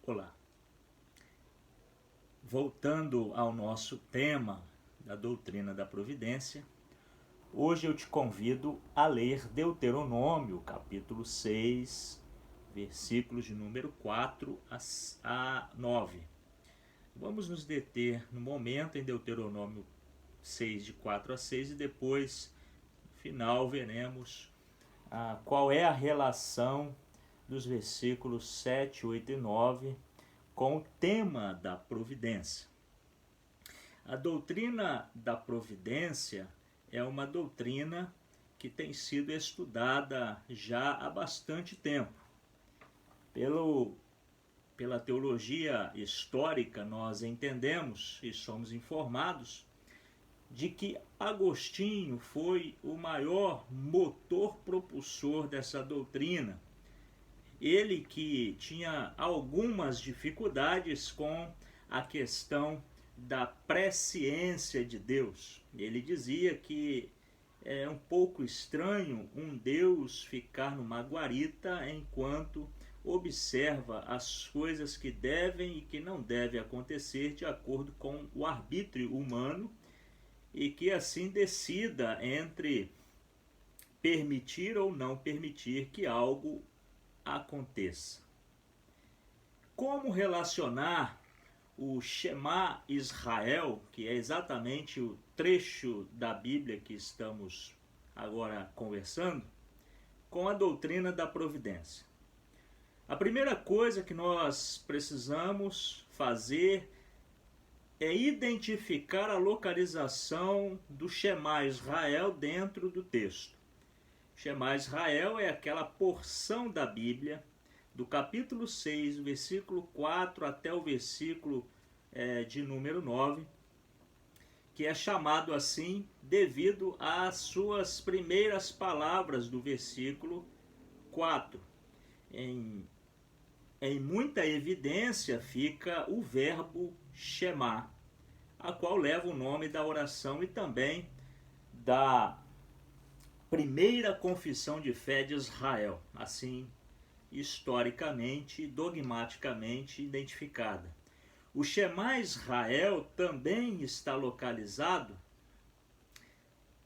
Olá. Voltando ao nosso tema da doutrina da providência, hoje eu te convido a ler Deuteronômio, capítulo 6, versículos de número 4 a 9. Vamos nos deter no momento em Deuteronômio 6, de 4 a 6, e depois, no final, veremos qual é a relação dos versículos 7, 8 e 9 com o tema da providência. A doutrina da providência é uma doutrina que tem sido estudada já há bastante tempo. Pela teologia histórica, nós entendemos e somos informados de que Agostinho foi o maior motor propulsor dessa doutrina. Ele que tinha algumas dificuldades com a questão da presciência de Deus. Ele dizia que é um pouco estranho um Deus ficar numa guarita enquanto observa as coisas que devem e que não devem acontecer de acordo com o arbítrio humano, e que assim decida entre permitir ou não permitir que algo aconteça. Como relacionar o Shema Israel, que é exatamente o trecho da Bíblia que estamos agora conversando, com a doutrina da providência? A primeira coisa que nós precisamos fazer é identificar a localização do Shema Israel dentro do texto. Shema Israel é aquela porção da Bíblia, do capítulo 6, versículo 4 até o versículo de número 9, que é chamado assim devido às suas primeiras palavras do versículo 4. Em muita evidência fica o verbo Shema, a qual leva o nome da oração e também da primeira confissão de fé de Israel, assim historicamente e dogmaticamente identificada. O Shema Israel também está localizado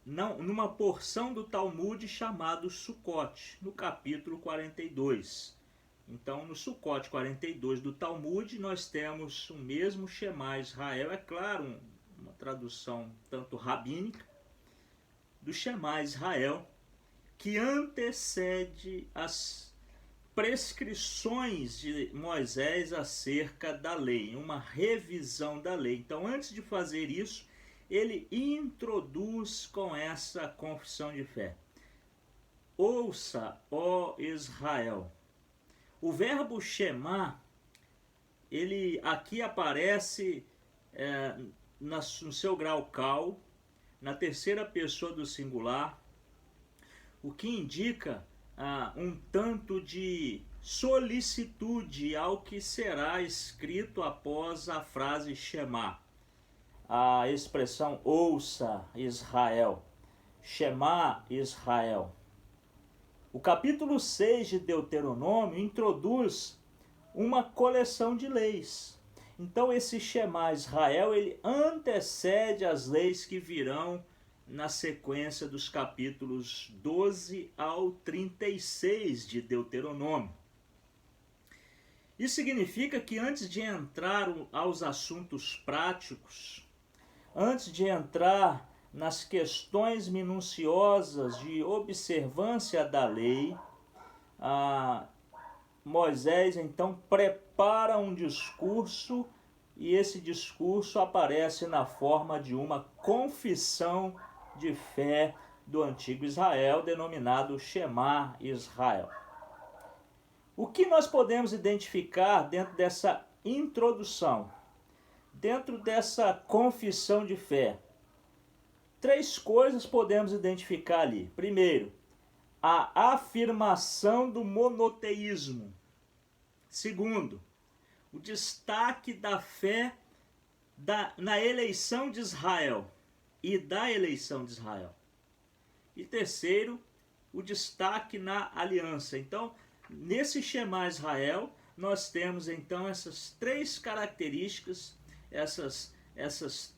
numa porção do Talmud chamado Sukkot, no capítulo 42. Então, no Sukkot 42 do Talmud, nós temos o mesmo Shema Israel, é claro, uma tradução tanto rabínica, do Shema Israel, que antecede as prescrições de Moisés acerca da lei, uma revisão da lei. Então, antes de fazer isso, ele introduz com essa confissão de fé: ouça, ó Israel. O verbo Shema, ele aqui aparece no seu grau cal, na terceira pessoa do singular, o que indica um tanto de solicitude ao que será escrito após a frase Shema. A expressão ouça Israel, Shema Israel. O capítulo 6 de Deuteronômio introduz uma coleção de leis. Então esse Shema Israel, ele antecede as leis que virão na sequência dos capítulos 12 ao 36 de Deuteronômio. Isso significa que antes de entrar aos assuntos práticos, antes de entrar nas questões minuciosas de observância da lei, Moisés então prepara um discurso, e esse discurso aparece na forma de uma confissão de fé do antigo Israel, denominado Shema Israel. O que nós podemos identificar dentro dessa introdução, dentro dessa confissão de fé? Três coisas podemos identificar ali. Primeiro, a afirmação do monoteísmo. Segundo, o destaque da fé na eleição de Israel e da eleição de Israel. E terceiro, o destaque na aliança. Então, nesse Shema Israel, nós temos então essas três características,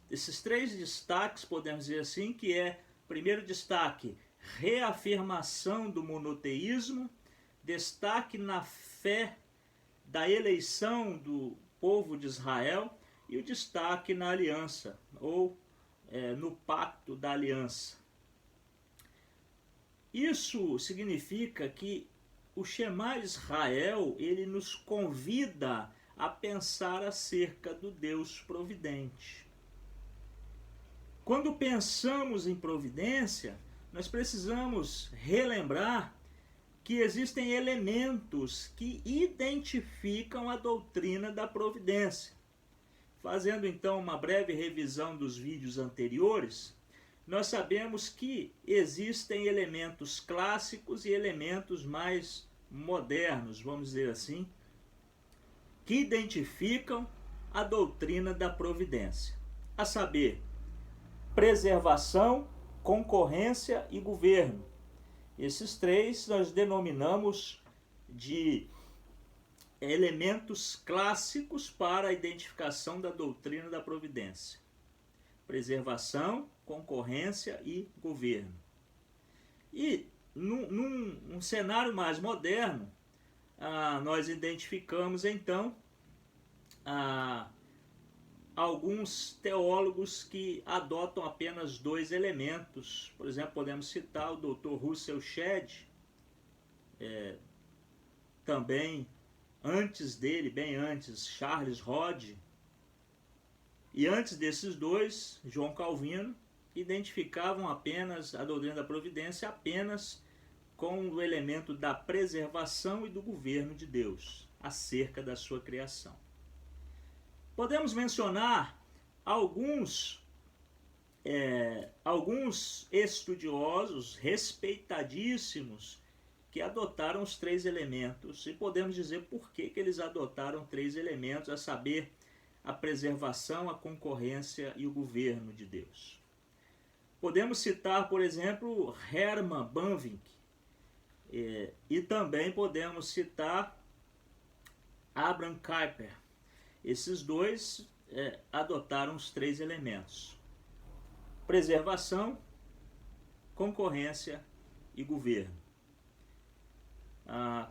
esses três destaques, podemos dizer assim, que é, primeiro destaque, reafirmação do monoteísmo, destaque na fé da eleição do povo de Israel e o destaque na aliança, ou no pacto da aliança. Isso significa que o Shema Israel, ele nos convida a pensar acerca do Deus providente. Quando pensamos em providência, nós precisamos relembrar que existem elementos que identificam a doutrina da providência. Fazendo então uma breve revisão dos vídeos anteriores, nós sabemos que existem elementos clássicos e elementos mais modernos, vamos dizer assim, que identificam a doutrina da providência, a saber, preservação, concorrência e governo. Esses três nós denominamos de elementos clássicos para a identificação da doutrina da providência. Preservação, concorrência e governo. E num cenário mais moderno, nós identificamos então alguns teólogos que adotam apenas dois elementos. Por exemplo, podemos citar o Dr. Russell Shedd, também antes dele, bem antes, Charles Hodge, e antes desses dois, João Calvino, identificavam apenas a doutrina da providência apenas com o elemento da preservação e do governo de Deus acerca da sua criação. Podemos mencionar alguns estudiosos respeitadíssimos que adotaram os três elementos, e podemos dizer por que eles adotaram três elementos, a saber, a preservação, a concorrência e o governo de Deus. Podemos citar, por exemplo, Herman Bavinck, e também podemos citar Abraham Kuyper. Esses dois adotaram os três elementos: preservação, concorrência e governo.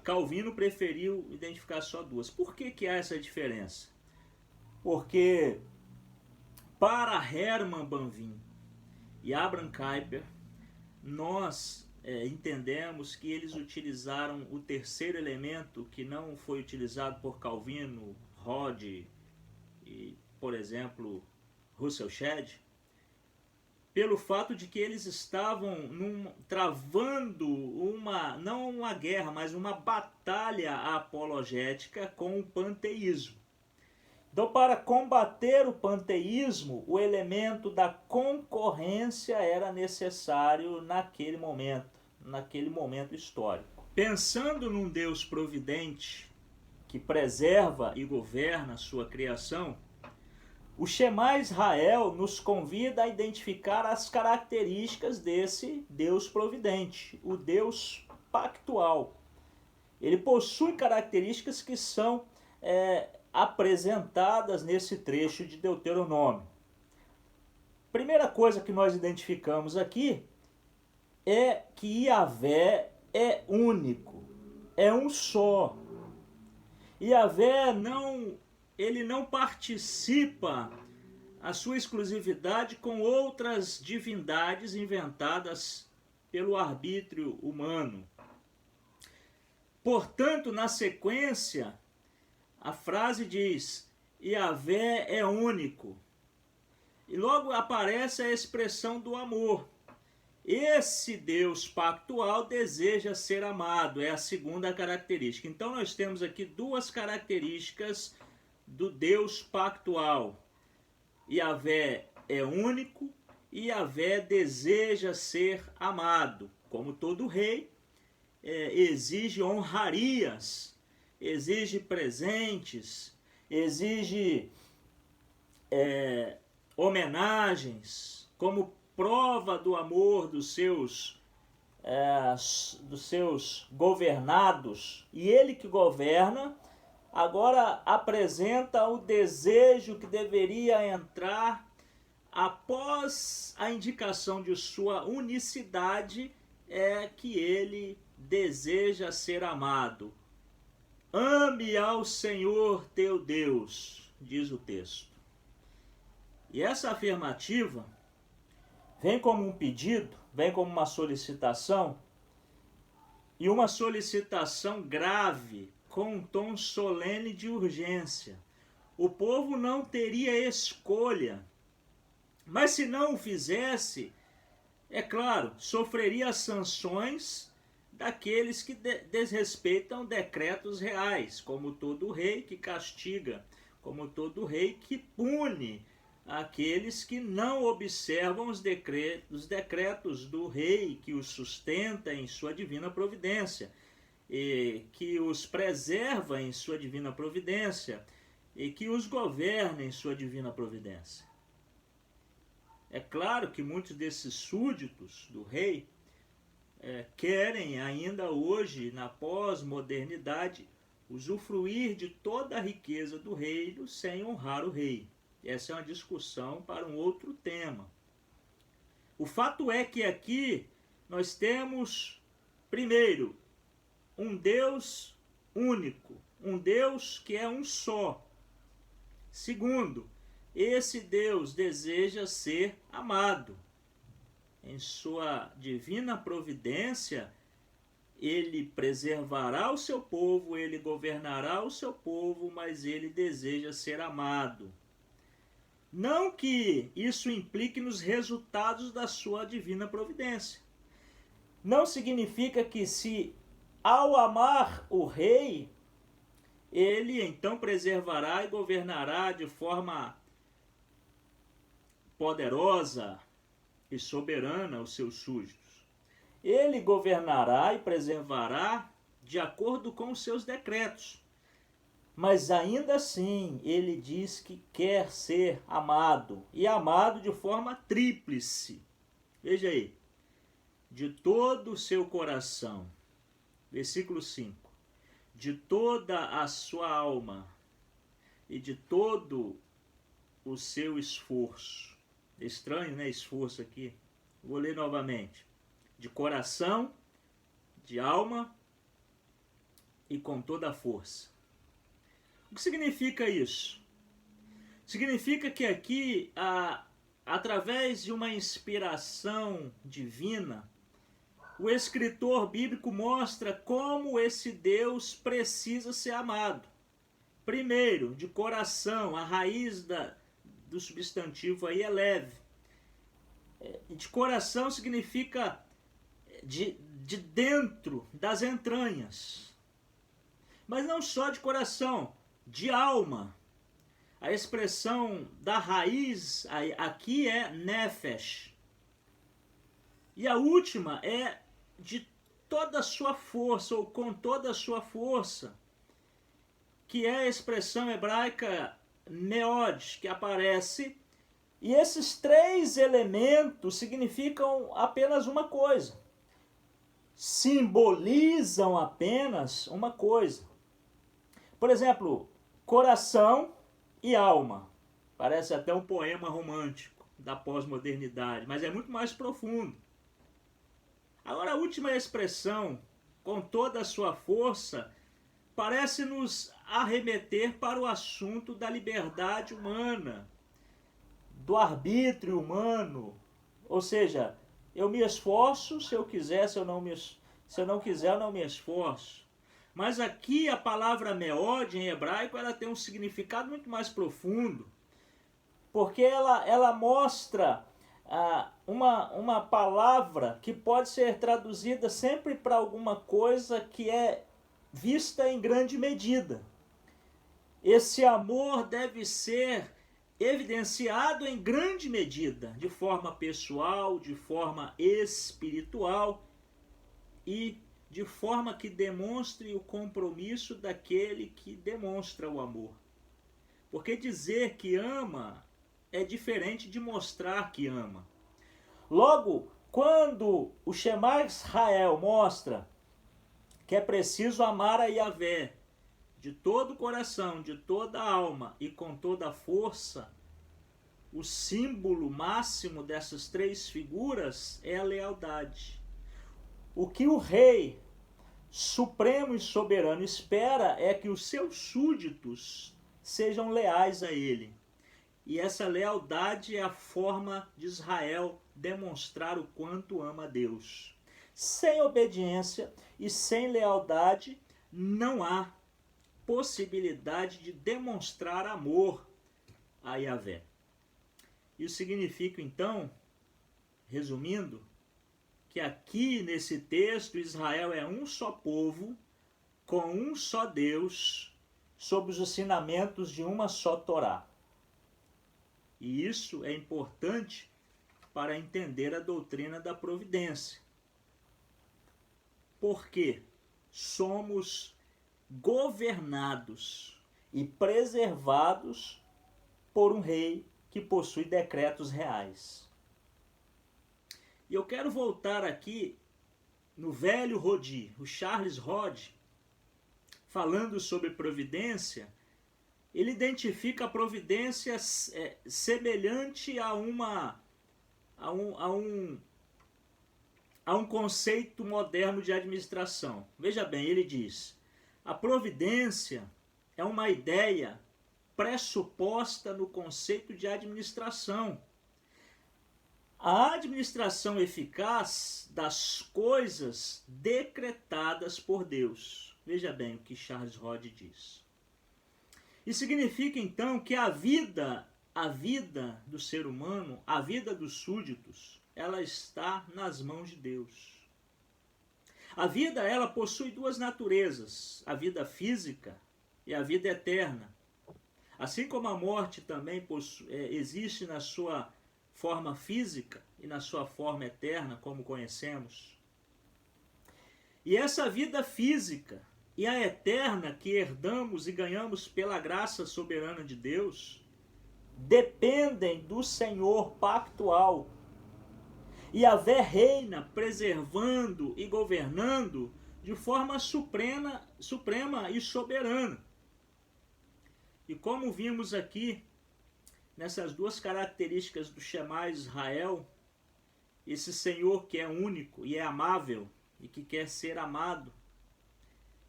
Calvino preferiu identificar só duas. Por que há essa diferença? Porque para Herman Bavinck e Abraham Kuyper, nós entendemos que eles utilizaram o terceiro elemento que não foi utilizado por Calvino, Hodge e, por exemplo, Russell Shedd, pelo fato de que eles estavam travando não uma guerra, mas uma batalha apologética com o panteísmo. Então, para combater o panteísmo, o elemento da concorrência era necessário naquele momento histórico. Pensando num Deus providente que preserva e governa a sua criação, o Shema Israel nos convida a identificar as características desse Deus providente, o Deus pactual. Ele possui características que são apresentadas nesse trecho de Deuteronômio. Primeira coisa que nós identificamos aqui é que Yahvé é único, é um só. Yahvé ele não participa a sua exclusividade com outras divindades inventadas pelo arbítrio humano. Portanto, na sequência, a frase diz: Yahvé é único. E logo aparece a expressão do amor. Esse Deus pactual deseja ser amado, é a segunda característica. Então nós temos aqui duas características do Deus pactual. Yahvé é único e Yahvé deseja ser amado. Como todo rei, exige honrarias, exige presentes, exige homenagens, como prova do amor dos seus governados. E ele que governa agora apresenta o desejo que deveria entrar após a indicação de sua unicidade, é que ele deseja ser amado. Ame ao Senhor teu Deus, diz o texto. E essa afirmativa vem como um pedido, vem como uma solicitação, e uma solicitação grave, com um tom solene de urgência. O povo não teria escolha, mas se não o fizesse, é claro, sofreria as sanções daqueles que desrespeitam decretos reais, como todo rei que castiga, como todo rei que pune aqueles que não observam os decretos do rei que os sustenta em sua divina providência, e que os preserva em sua divina providência, e que os governa em sua divina providência. É claro que muitos desses súditos do rei querem ainda hoje, na pós-modernidade, usufruir de toda a riqueza do reino sem honrar o rei. Essa é uma discussão para um outro tema. O fato é que aqui nós temos, primeiro, um Deus único, um Deus que é um só. Segundo, esse Deus deseja ser amado. Em sua divina providência, ele preservará o seu povo, ele governará o seu povo, mas ele deseja ser amado. Não que isso implique nos resultados da sua divina providência. Não significa que se, ao amar o rei, ele então preservará e governará de forma poderosa e soberana os seus súditos. Ele governará e preservará de acordo com os seus decretos. Mas ainda assim, ele diz que quer ser amado, e amado de forma tríplice. Veja aí, de todo o seu coração, versículo 5, de toda a sua alma e de todo o seu esforço. Estranho, né? Esforço aqui. Vou ler novamente. De coração, de alma e com toda a força. O que significa isso? Significa que aqui, através de uma inspiração divina, o escritor bíblico mostra como esse Deus precisa ser amado. Primeiro, de coração, a raiz do substantivo aí é leve. De coração significa de dentro das entranhas. Mas não só de coração, de alma. A expressão da raiz aqui é nefesh. E a última é de toda a sua força, ou com toda a sua força, que é a expressão hebraica meod, que aparece. E esses três elementos significam apenas uma coisa. Simbolizam apenas uma coisa. Por exemplo, coração e alma. Parece até um poema romântico da pós-modernidade, mas é muito mais profundo. Agora, a última expressão, com toda a sua força, parece nos arremeter para o assunto da liberdade humana, do arbítrio humano. Ou seja, eu me esforço, se eu quiser, se eu não quiser, eu não me esforço. Mas aqui a palavra meod em hebraico, ela tem um significado muito mais profundo, porque ela mostra uma palavra que pode ser traduzida sempre para alguma coisa que é vista em grande medida. Esse amor deve ser evidenciado em grande medida, de forma pessoal, de forma espiritual e de forma que demonstre o compromisso daquele que demonstra o amor. Porque dizer que ama é diferente de mostrar que ama. Logo, quando o Shema Israel mostra que é preciso amar a Yahvé de todo o coração, de toda a alma e com toda a força, o símbolo máximo dessas três figuras é a lealdade. O que o rei supremo e soberano espera é que os seus súditos sejam leais a ele. E essa lealdade é a forma de Israel demonstrar o quanto ama a Deus. Sem obediência e sem lealdade não há possibilidade de demonstrar amor a Yahvé. Isso significa, então, resumindo, que aqui nesse texto Israel é um só povo, com um só Deus, sob os ensinamentos de uma só Torá. E isso é importante para entender a doutrina da providência. Porque somos governados e preservados por um rei que possui decretos reais. E eu quero voltar aqui no velho Rodi, o Charles Rod, falando sobre providência. Ele identifica a providência semelhante a um conceito moderno de administração. Veja bem, ele diz: a providência é uma ideia pressuposta no conceito de administração. A administração eficaz das coisas decretadas por Deus. Veja bem o que Charles Rod diz. Isso significa então que a vida do ser humano, a vida dos súditos, ela está nas mãos de Deus. A vida, ela possui duas naturezas, a vida física e a vida eterna. Assim como a morte também existe na sua forma física e na sua forma eterna, como conhecemos. E essa vida física e a eterna que herdamos e ganhamos pela graça soberana de Deus dependem do Senhor pactual. E Yahvé reina preservando e governando de forma suprema e soberana. E como vimos aqui, nessas duas características do Shema Israel, esse Senhor que é único e é amável e que quer ser amado,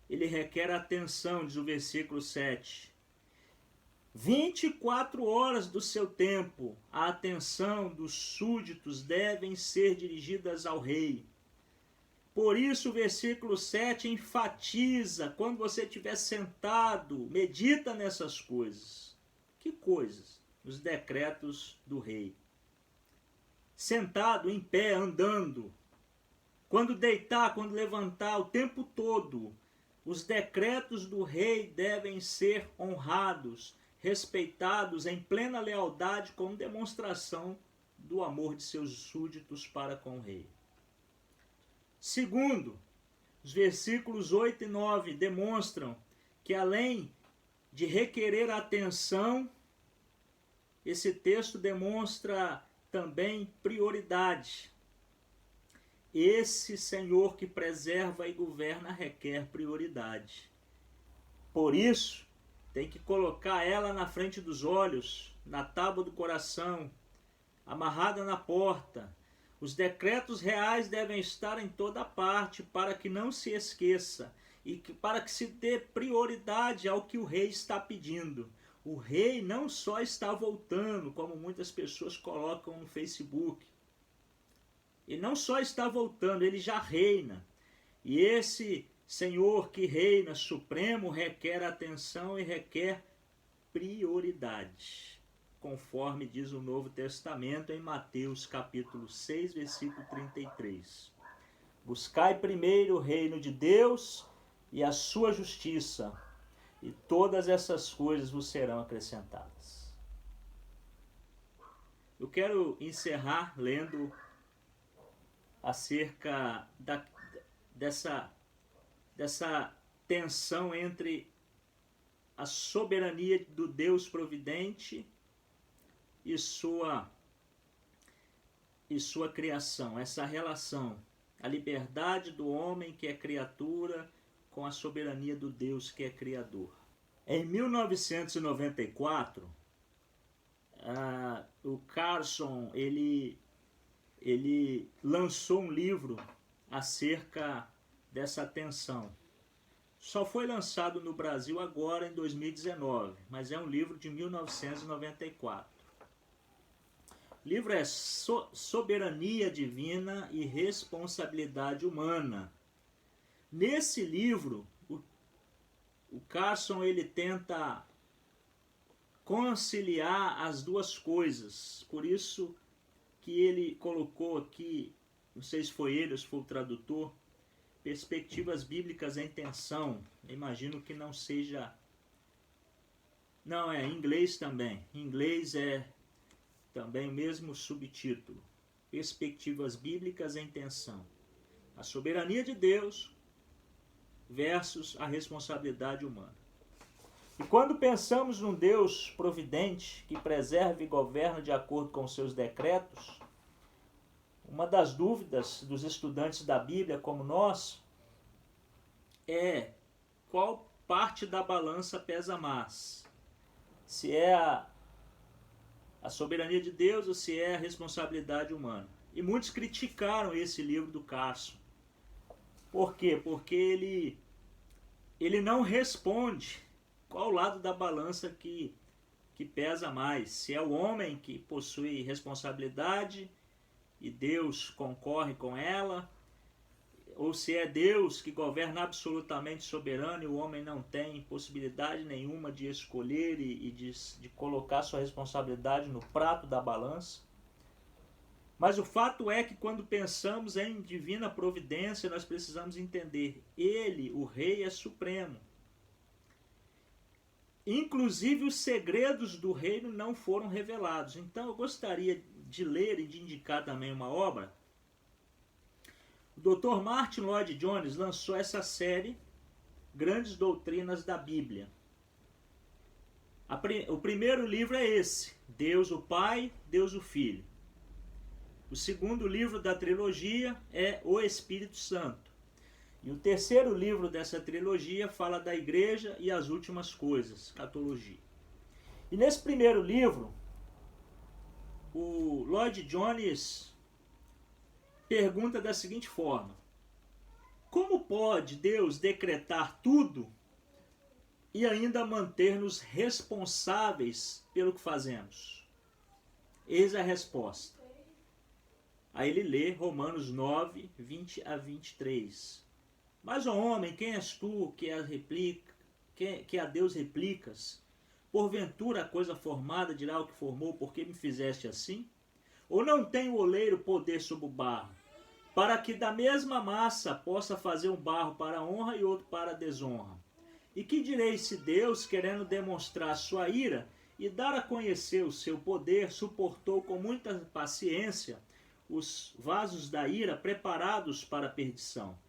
ele requer atenção, diz o versículo 7. 24 horas do seu tempo, a atenção dos súditos devem ser dirigidas ao rei. Por isso o versículo 7 enfatiza, quando você estiver sentado, medita nessas coisas. Que coisas? Os decretos do rei. Sentado, em pé, andando. Quando deitar, quando levantar, o tempo todo. Os decretos do rei devem ser honrados, respeitados em plena lealdade como demonstração do amor de seus súditos para com o rei. Segundo, os versículos 8 e 9 demonstram que além de requerer atenção, esse texto demonstra também prioridade. Esse Senhor que preserva e governa requer prioridade. Por isso, tem que colocar ela na frente dos olhos, na tábua do coração, amarrada na porta. Os decretos reais devem estar em toda parte para que não se esqueça e para que se dê prioridade ao que o rei está pedindo. O rei não só está voltando, como muitas pessoas colocam no Facebook. Ele não só está voltando, ele já reina. E esse Senhor que reina supremo requer atenção e requer prioridade, conforme diz o Novo Testamento em Mateus capítulo 6, versículo 33. Buscai primeiro o reino de Deus e a sua justiça, e todas essas coisas vos serão acrescentadas. Eu quero encerrar lendo acerca dessa tensão entre a soberania do Deus providente e sua criação, essa relação, a liberdade do homem que é criatura com a soberania do Deus que é criador. Em 1994, o Carson ele lançou um livro acerca dessa tensão. Só foi lançado no Brasil agora em 2019, mas é um livro de 1994. O livro é Soberania Divina e Responsabilidade Humana. Nesse livro, o Carson ele tenta conciliar as duas coisas. Por isso que ele colocou aqui, não sei se foi ele ou se foi o tradutor, perspectivas bíblicas em tensão. Eu imagino que não seja... Não, é em inglês também. Em inglês é também o mesmo subtítulo. Perspectivas bíblicas em tensão. A soberania de Deus versus a responsabilidade humana. E quando pensamos num Deus providente que preserva e governa de acordo com seus decretos, uma das dúvidas dos estudantes da Bíblia como nós é qual parte da balança pesa mais. Se é a soberania de Deus ou se é a responsabilidade humana. E muitos criticaram esse livro do Carson. Por quê? Porque ele não responde qual lado da balança que pesa mais. Se é o homem que possui responsabilidade e Deus concorre com ela, ou se é Deus que governa absolutamente soberano e o homem não tem possibilidade nenhuma de escolher e de colocar sua responsabilidade no prato da balança. Mas o fato é que quando pensamos em divina providência, nós precisamos entender, ele, o rei, é supremo. Inclusive os segredos do reino não foram revelados. Então eu gostaria de ler e de indicar também uma obra. O Dr. Martin Lloyd-Jones lançou essa série, Grandes Doutrinas da Bíblia. O primeiro livro é esse, Deus o Pai, Deus o Filho. O segundo livro da trilogia é O Espírito Santo. E o terceiro livro dessa trilogia fala da igreja e as últimas coisas, escatologia. E nesse primeiro livro, o Lloyd-Jones pergunta da seguinte forma: como pode Deus decretar tudo e ainda manter-nos responsáveis pelo que fazemos? Eis a resposta. Aí ele lê Romanos 9, 20 a 23. Mas, ó homem, quem és tu que a Deus replicas? Porventura a coisa formada dirá o que formou, porque me fizeste assim? Ou não tem o oleiro poder sobre o barro, para que da mesma massa possa fazer um barro para a honra e outro para a desonra? E que direis se Deus, querendo demonstrar sua ira e dar a conhecer o seu poder, suportou com muita paciência os vasos da ira preparados para a perdição,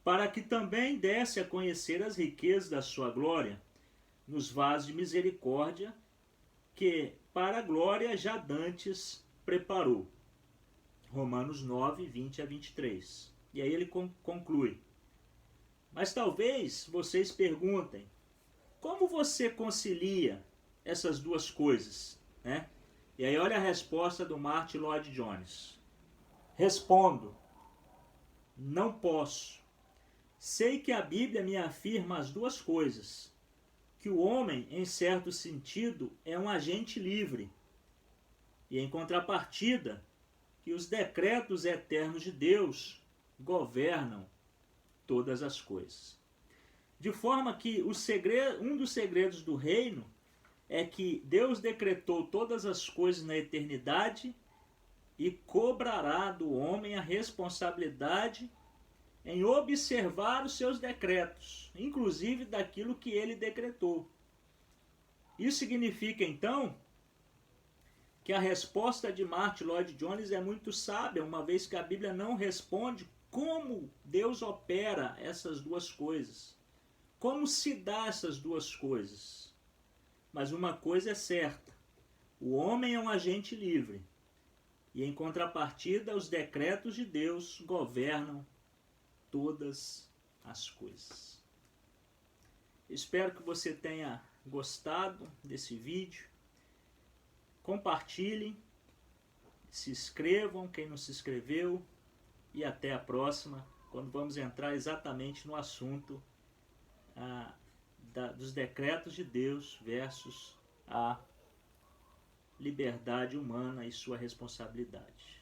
para que também desse a conhecer as riquezas da sua glória nos vasos de misericórdia que para a glória já dantes preparou. Romanos 9, 20 a 23. E aí ele conclui: mas talvez vocês perguntem, como você concilia essas duas coisas, né? E aí olha a resposta do Martin Lloyd-Jones. Respondo: não posso. Sei que a Bíblia me afirma as duas coisas, que o homem, em certo sentido, é um agente livre, e em contrapartida, que os decretos eternos de Deus governam todas as coisas. De forma que um dos segredos do reino é que Deus decretou todas as coisas na eternidade e cobrará do homem a responsabilidade em observar os seus decretos, inclusive daquilo que ele decretou. Isso significa, então, que a resposta de Martin Lloyd-Jones é muito sábia, uma vez que a Bíblia não responde como Deus opera essas duas coisas, como se dá essas duas coisas. Mas uma coisa é certa: o homem é um agente livre, e em contrapartida, os decretos de Deus governam todas as coisas. Espero que você tenha gostado desse vídeo. Compartilhem, se inscrevam quem não se inscreveu e até a próxima, quando vamos entrar exatamente no assunto dos decretos de Deus versus a liberdade humana e sua responsabilidade.